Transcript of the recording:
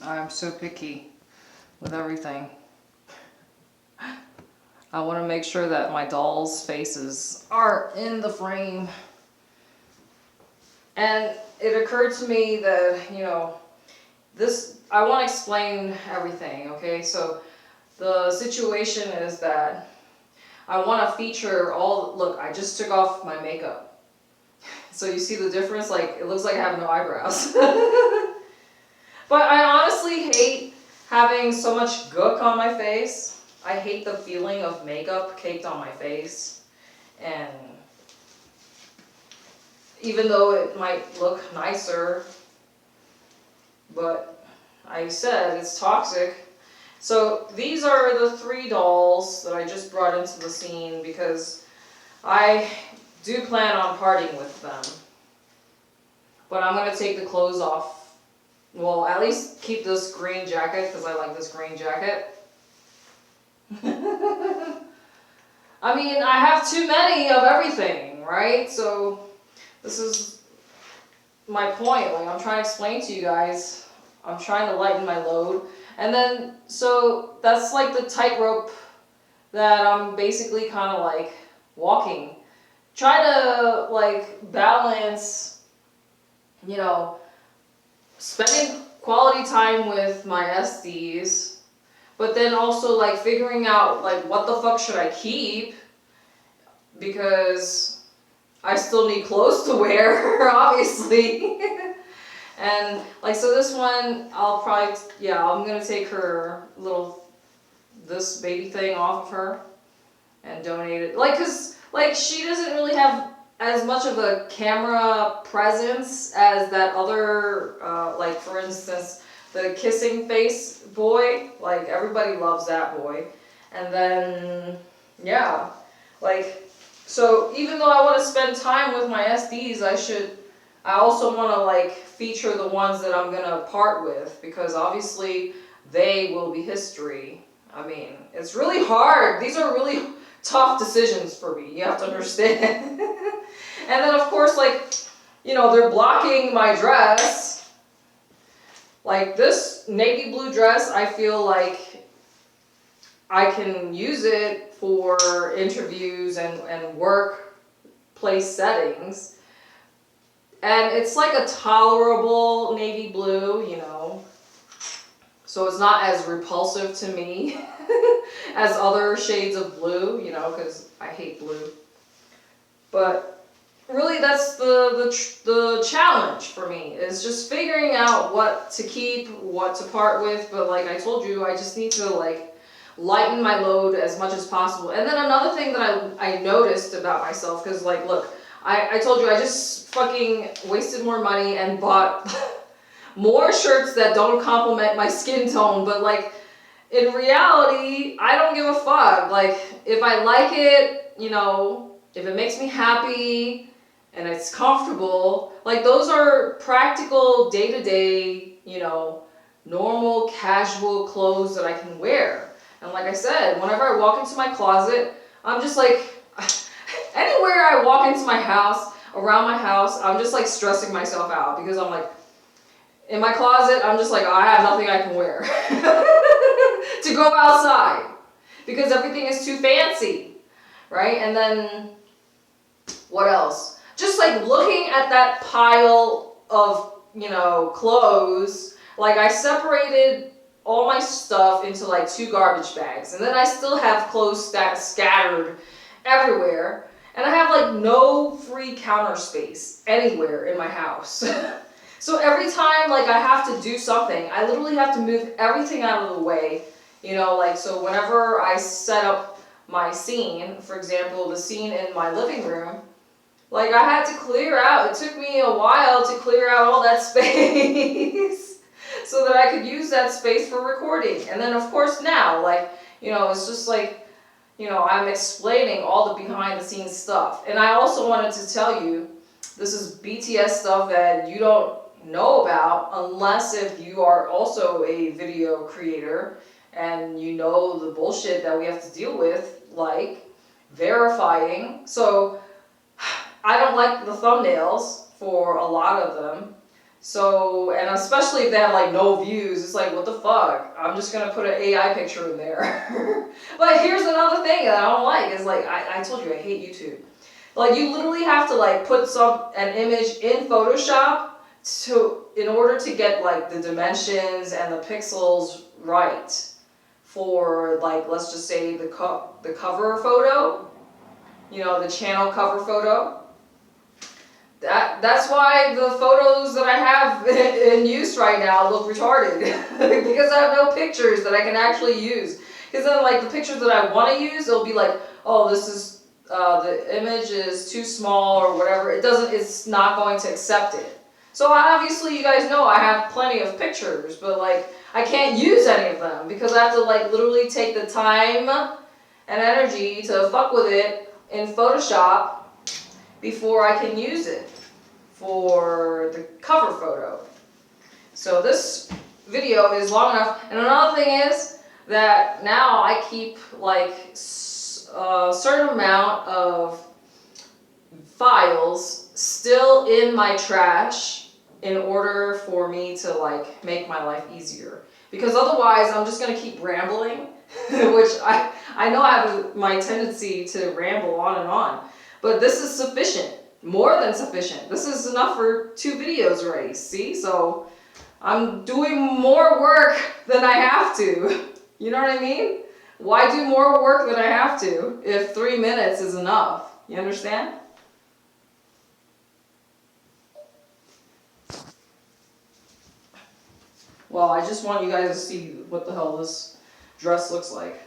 I'm so picky with everything. I want to make sure that my dolls' faces are in the frame. And it occurred to me that, I want to explain everything, okay? So the situation is that I want to feature look, I just took off my makeup. So you see the difference? Like, it looks like I have no eyebrows. But I honestly hate having so much gook on my face. I hate the feeling of makeup caked on my face. And even though it might look nicer, but I said it's toxic. So these are the 3 dolls that I just brought into the scene because I do plan on partying with them. But I'm going to take the clothes off. Well, at least keep this green jacket because I like this green jacket. I mean, I have too many of everything, right? So this is my point. Like, I'm trying to explain to you guys. I'm trying to lighten my load. And then, so that's like the tightrope that I'm basically kind of like walking. Try to like balance, spending quality time with my SDs, but then also like figuring out like what the fuck should I keep, because I still need clothes to wear, obviously. And like, so this one, I'm gonna take her this baby thing off of her and donate it. Like, cause like she doesn't really have as much of a camera presence as that other, like for instance, the kissing face boy. Like, everybody loves that boy. And then, yeah, like, so even though I want to spend time with my SDs, I also want to like feature the ones that I'm gonna part with, because obviously they will be history. I mean, it's really hard. These are really tough decisions for me. You have to understand. And then of course, like, they're blocking my dress. Like this navy blue dress, I feel like I can use it for interviews and workplace settings. And it's like a tolerable navy blue, so it's not as repulsive to me as other shades of blue, because I hate blue. But really, that's the challenge for me, is just figuring out what to keep, what to part with. But like I told you, I just need to like lighten my load as much as possible. And then another thing that I noticed about myself, because like, look, I told you I just fucking wasted more money and bought more shirts that don't complement my skin tone. But like, in reality, I don't give a fuck. Like, if I like it, if it makes me happy and it's comfortable, like, those are practical day-to-day, normal casual clothes that I can wear. And like I said, whenever I walk into my closet, I'm just like, anywhere I walk into my house, around my house, I'm just like stressing myself out, because I'm like, in my closet, I'm just like, I have nothing I can wear to go outside, because everything is too fancy, right? And then, what else? Just like looking at that pile of, clothes, like I separated all my stuff into like 2 garbage bags, and then I still have clothes scattered everywhere, and I have like no free counter space anywhere in my house. So every time like I have to do something, I literally have to move everything out of the way, like, so whenever I set up my scene, for example, the scene in my living room, like I had to clear out, it took me a while to clear out all that space so that I could use that space for recording. And then of course now, like, it's just like, I'm explaining all the behind the scenes stuff. And I also wanted to tell you, this is BTS stuff that you don't know about unless if you are also a video creator and you know the bullshit that we have to deal with, like verifying. So I don't like the thumbnails for a lot of them, So, and especially if they have like no views, it's like, what the fuck? I'm just gonna put an AI picture in there. But here's another thing that I don't like is like, I told you I hate YouTube. Like you literally have to like put an image in Photoshop in order to get like the dimensions and the pixels right for like, let's just say the cover photo, you know, the channel cover photo. That's why the photos that I have in use right now look retarded because I have no pictures that I can actually use. Because then, like the pictures that I want to use, it'll be like, oh, this is the image is too small or whatever. It's not going to accept it. So obviously, you guys know I have plenty of pictures, but like I can't use any of them because I have to like literally take the time and energy to fuck with it in Photoshop before I can use it for the cover photo. So this video is long enough. And another thing is that now I keep like a certain amount of files still in my trash in order for me to like make my life easier. Because otherwise I'm just gonna keep rambling, which I know I have my tendency to ramble on and on. But this is sufficient, more than sufficient. This is enough for 2 videos already, see? So I'm doing more work than I have to. You know what I mean? Why do more work than I have to if 3 minutes is enough? You understand? Well, I just want you guys to see what the hell this dress looks like.